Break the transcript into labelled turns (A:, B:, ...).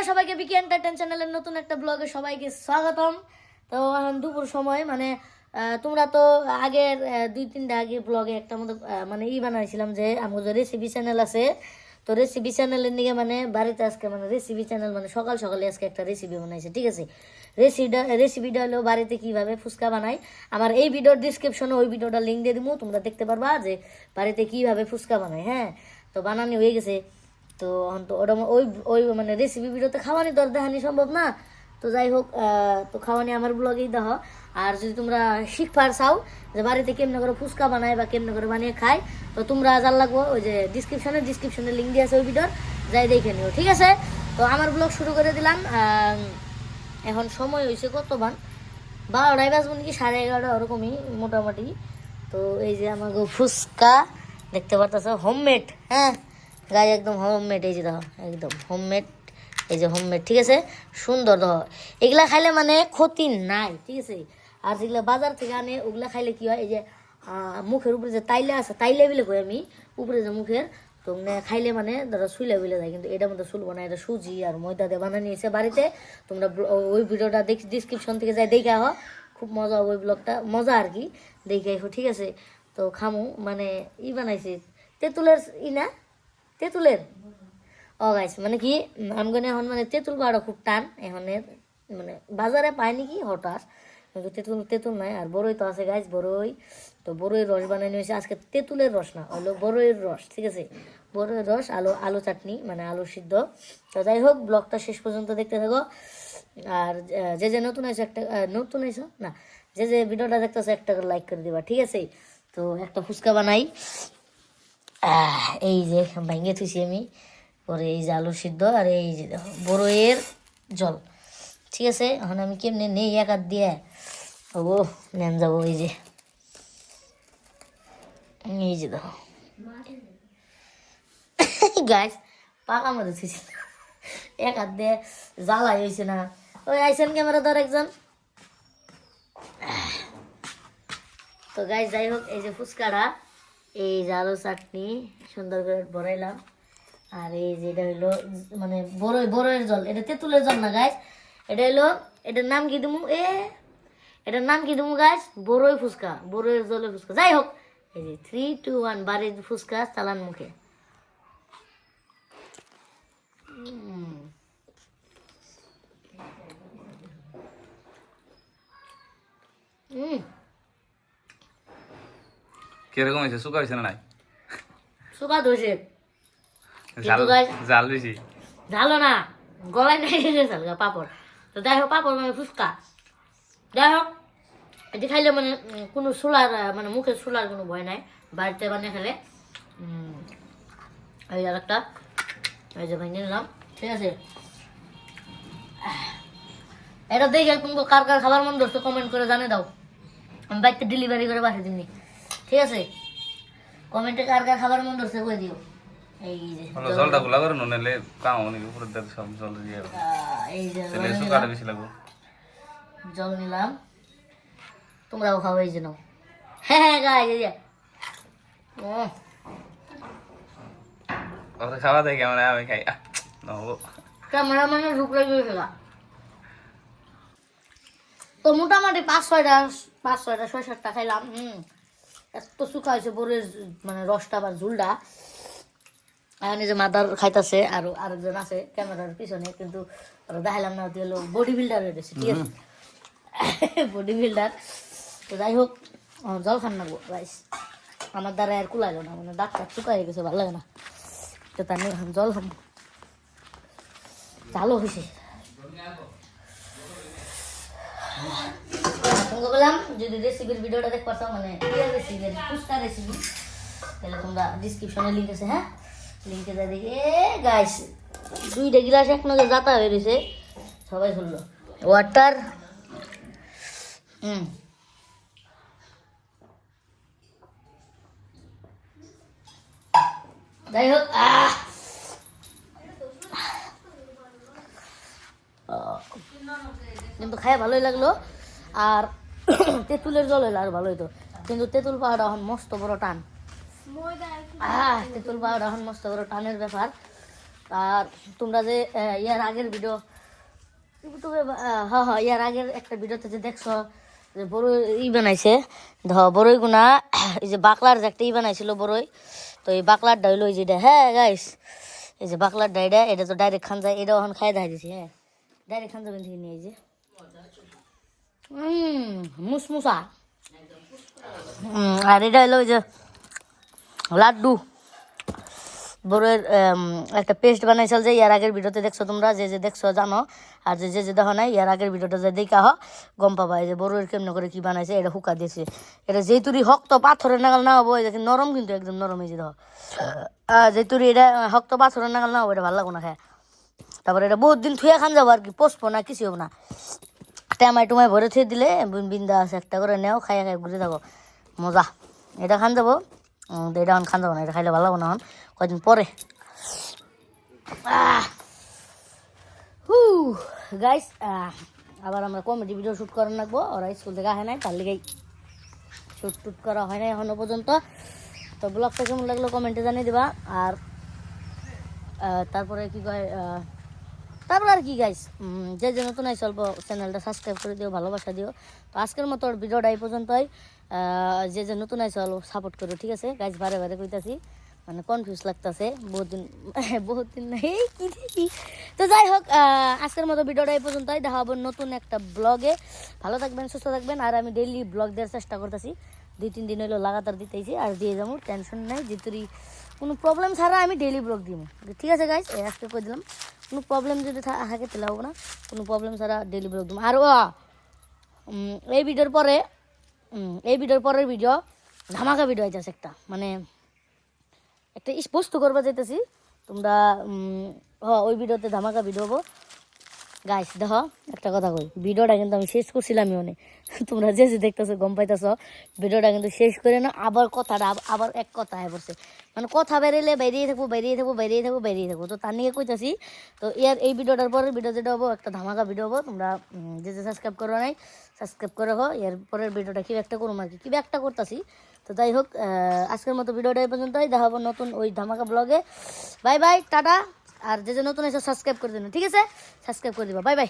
A: নমস্কার সবাইকে, বিকি এন্টারটেইন চ্যানেলের নতুন একটা ব্লগে সবাইকে স্বাগতম। তো এখন দুপুর সময় মানে তোমরা তো আগের 2-3টা আগে ব্লগে একটা মতো মানে বানাইছিলাম যে আমার যে রেসিপি চ্যানেল আছে, তো রেসিপি চ্যানেলের নিয়ে মানে বাড়িতে আজকে মানে রেসিপি চ্যানেল মানে সকাল সকালে আজকে একটা রেসিপি বানাইছে, ঠিক আছে। রেসিপিটা হলো বাড়িতে কিভাবে ফুচকা বানাই। আমার এই ভিডিওর ডিসক্রিপশনে ওই ভিডিওটা লিঙ্ক দিয়ে দিব, তোমরা দেখতে পারবা যে বাড়িতে কিভাবে ফুচকা বানাই। হ্যাঁ, তো বানানি হয়ে গেছে। তো তো ওটা ওই ওই মানে রেসিপি ভিডিওতে খাওয়ানি তো আর দেখানি সম্ভব না। তো যাই হোক, তো খাওয়ানি আমার ব্লগেই দেখো। আর যদি তোমরা শিখবার চাও যে বাড়িতে কেমনে করে ফুচকা বানায় বা কেমনে করে বানিয়ে খায়, তো তোমরা জাল লাগবো ওই যে ডিসক্রিপশনে লিঙ্ক দিয়ে আছে ওই ভিডিওর, যাই দেখে নিও, ঠিক আছে। তো আমার ব্লগ শুরু করে দিলাম। এখন সময় হয়েছে কতবার, 12টায় বাজবো নাকি 11:30 ওরকমই মোটামুটি। তো এই যে আমার ফুচকা দেখতে পারতেছ হোমমেড, হ্যাঁ গায়ে একদম হোমমেড, এই যে দেখো একদম হোমমেড, এই যে হোমমেড, ঠিক আছে। সুন্দর দেখো, এগুলা খাইলে মানে ক্ষতি নাই, ঠিক আছে। আর যেগুলা বাজার থেকে আনে ওগুলা খাইলে কি হয়, এই যে মুখের উপরে যে তাইলে আছে, তাইলে বিলে কই আমি উপরে যে মুখের, তো মানে খাইলে মানে ধরো শুইলে বিলে যায়, কিন্তু এটার মধ্যে শুলবো না। এটা সুজি আর ময়দা দিয়ে বানিয়ে নিয়েছে বাড়িতে। তোমরা ওই ভিডিওটা ডিসক্রিপশন থেকে যাই দেখে আহ, খুব মজা, ওই ব্লগটা মজা আর কি, দেখে আইহো, ঠিক আছে। তো খামু মানে বানাইছে তেঁতুলের না, তেঁতুলের গাইছে মানে কি আমগনে এখন মানে তেঁতুল পাওয়াটা খুব টান এখনের, মানে বাজারে পায় নাকি হঠাৎ, কিন্তু তেঁতুল নাই। আর বড়ই তো আছে গাছ, বড়ই, তো বড়ইয়ের রস বানাই নিয়েছে আজকে, তেঁতুলের রস না, হলো বড়ইয়ের রস, ঠিক আছে। বড়ইয়ের রস, আলু চাটনি মানে আলু সিদ্ধ। তো যাই হোক, ব্লগটা শেষ পর্যন্ত দেখতে থাকো। আর যে নতুন আইছো একটা নতুন আইছো না, যে ভিডিওটা দেখতেছো একটা করে লাইক করে দিবা, ঠিক আছে। তো একটা ফুচকা বানাই, এই যে ভেঙে থুইছি আমি, পরে এই যে আলু সিদ্ধ, আর এই যে দেখো বড়ইয়ের জল, ঠিক আছে। এখন আমি কেমনে নেই এক হাত দিয়ে ও নেন যাবো, এই যে দেখো গাছ পাকা মধ্যে থুইছি, এক হাত দিয়ে জ্বালাই হয়েছে না। ওই আইসেন ক্যামেরা ধর একজন। তো গাছ যাই হোক, এই যে ফুচকাটা, এই যে আলু চাটনি সুন্দর করে ভরাইলাম। আর এই যে এটা হইলো মানে বড়ইয়ের জল, এটা তেঁতুলের জল না গাছ, এটা হইলো, এটার নাম কি দিমু এটার নাম কি দিমু গাছ, বড়ই ফুচকা, বড়ইয়ের জলের ফুচকা। যাই হোক, এই যে 3, 2, 1 বাড়ির ফুচকা চালান মুখে।
B: কিরকম হয়েছে? শুকা হয়েছে না নাই?
A: শুকা ধরছে,
B: জাল বেশি,
A: ঝালো না, গলায় নাই গেছে পাপড়। তো যাই হোক, পাপড় মানে ফুচকা, যাই হোক এটি খাইলে মানে কোনো সোলার মানে মুখে সোলার কোনো ভয় নাই, বাড়িতে বানিয়ে খেলে। এই আর একটা, এই যে ভেঙে নিলাম, ঠিক আছে। এটা দেখে তুমি কার কার খাবার মন ধরছে কমেন্ট করে জানিয়ে দাও, আমি বাড়িতে ডেলিভারি করে পাঠিয়ে দিবনি, ঠিক আছে। কমেন্টে কার কার খাবার মন ধরছে কই দিও। এই যে
B: জলটা গুলা করে নলে কাম অনেক উপরে দেখ সব জল দিয়ে
A: এই যে
B: তেলে শুকাটা বেশি লাগবে।
A: জল নিলাম, তোমরাও খাও, এই যে নাও। হ্যাঁ গাই এই যে
B: ওরে খাওয়া দেয় কেমন, আমি খাই নহবো
A: ক্যামেরা মানে ঢুকলে গিয়েছিল। তো মোটামুটি 5-6টা 6-7টা খাইলাম। এত শুকা হয়েছে বড়ের মানে রসটা বা ঝুলটা। এখন এই যে মাদার খাইতেছে, আর আরেকজন আছে ক্যামেরার পিছনে, কিন্তু দেখাইলাম না, হলো বডি বিল্ডার হয়ে গেছে, ঠিক আছে, বডি বিল্ডার। তো যাই হোক, জল খান না গাইস, আমার দ্বারা আর কুলাইলো না, মানে দাঁতটা শুকা হয়ে গেছে, ভালো লাগে না, তো তার নিয়ে জল খান। চালু হয়েছে বললাম, যদি রেসিপির ভিডিওটা দেখতে চাও মানে রেসিপির ফুচকা রেসিপি, তাহলে তোমরা ডিসক্রিপশনে লিঙ্ক আছে, হ্যাঁ লিঙ্কে যা দেখি। গাইস 2টা গিলাস এক নজর যাতা হয়ে রয়েছে, সবাই খুললো ওয়াটার। যাই হোক, কিন্তু খাই ভালোই লাগলো। আর তেঁতুলের জল হইলো আর ভালো হইতো, কিন্তু তেঁতুল পাহাড় এখন মস্ত বড় টান, তেঁতুল পাহাড় এখন মস্ত বড় টানের ব্যাপার। আর তোমরা যে ইয়ার আগের ভিডিও ইউটিউবে হ্যাঁ হ্যাঁ ইয়ার আগের একটা ভিডিওতে যে দেখছো যে বড়ই বানাইছে বড়ই গুনা এই যে বাকলার যে একটা বানাইছিল বড়ই, তো এই বাকলার ডাইল ওই যেটা, হ্যাঁ গাইস এই যে বাকলার ডাইটা এটা তো ডাইরেক্ট খান যায়, এটাও এখন খাই দেখা দিছি। হ্যাঁ ডাইরেক্ট খান যাবেন থেকে নিয়ে এই যে মুসমুসা। আর এটা হলো ওই যে লাড্ডু বড়ের একটা পেস্ট বানাইছিল যে ইয়ার আগের ভিডিওতে দেখছো তোমরা, যে যে দেখছো জানো, আর যে যে দেখো নাই ইয়ার আগের ভিডিওটা যে দেখা গম পাবা এই যে বড়ের কেমনে করে কি বানাইছে। এটা হুকা দিয়েছে, এটা যেই তুরি শক্ত পাথরের নাগাল না হবো, এটা নরম কিন্তু একদম নরম এই যে দেখো, যে তুরি এটা শক্ত পাথরের নাগাল না হবো এটা ভালো লাগবো না খায়। তারপরে এটা বহুত দিন থুয়ে খান যাবো আর কি, পোষবো না কিছু হবো না, টেমাই টুমাই ভরে থুয়ে দিলে বিন্দা আছে একটা করে নেও, খাইয়া খাই ঘুরে থাকো মজা। এটা খান যাবো, এটা এখন খান যাবো না, এটা খাইলে ভালো লাগবো না এখন কয়দিন পরে। গাইস আবার আমরা কমেডি ভিডিও শ্যুট করার রাখবো, ওরা স্কুল থেকে আসে নাই তার লিগেই শ্যুট টুট করা হয় নাই এখনো পর্যন্ত। তো ব্লগটা কেমন লাগলো কমেন্টে জানিয়ে দিবা। আর তারপরে কি কয় তারপর আর কি গাইস, যে যে নতুন আইসে অল্প চ্যানেলটা সাবস্ক্রাইব করে দিও, ভালোবাসা দিও। তো আজকের মতো ভিডিওটা এই পর্যন্তই। যে যে নতুন আইসে অল্প সাপোর্ট করো, ঠিক আছে গাইস, বারে বারে কইতাছি, মানে কনফিউজ লাগতেছে বহুত দিন নাই কি দেখি। তো যাই হোক আজকের মতো ভিডিওটা এই পর্যন্তই, দেখা হবো নতুন একটা ব্লগে। ভালো থাকবেন, সুস্থ থাকবেন। আর আমি ডেইলি ব্লগ দেওয়ার চেষ্টা করতেছি, 2-3 দিন হইলো লাগাতার দিতেছি, আর দিয়ে যাবো, টেনশন নাই। যে তুই কোনো প্রবলেম ছাড়া আমি ডেইলি ব্লগ দিব, ঠিক আছে গাইস, আজকে কই দিলাম। কোনো প্রবলেম যদি থাকে তাহলে হবো না, কোনো প্রবলেম ছাড়া ডেইলি ব্লগ দিব। আর এই ভিডিওর পরে এই ভিডিওর পরের ভিডিও ধামাকা ভিডিও আছে একটা, মানে একটা বস্তু করবা যেতেছি তোমরা, ওই ভিডিওতে ধামাকা ভিডিও হবো গাইস। দেখো একটা কথা কই, ভিডিওটা কিন্তু আমি শেষ করছিলামই অনেক, তোমরা যে যে দেখতেছো গম পাইতেছো, ভিডিওটা কিন্তু শেষ করে না, আবার কথাটা আবার এক কথা হয়ে পড়ছে, মানে কথা বেরিয়ে বেরিয়ে থাকবো বেরিয়ে থাকবো বেরিয়ে থাকবো বেরিয়ে থাকবো। তো তার নিয়ে কইতাছি, তো এই ভিডিওটার পরের ভিডিও যেটা হবো একটা ধামাকা ভিডিও হবো, তোমরা যে যে সাবস্ক্রাইব করো নাই সাবস্ক্রাইব করে হো। এর পরের ভিডিওটা কি একটা করবো আর কি একটা করতেছি। তো যাই হোক আজকের মতো ভিডিওটা এই পর্যন্তই, দেখা হবো নতুন ওই ধামাকা ব্লগে। Bye bye, tata. আর যে যে নতুন এসে সাবস্ক্রাইব করে দিন, ঠিক আছে, সাবস্ক্রাইব করে দিবা, বাই বাই।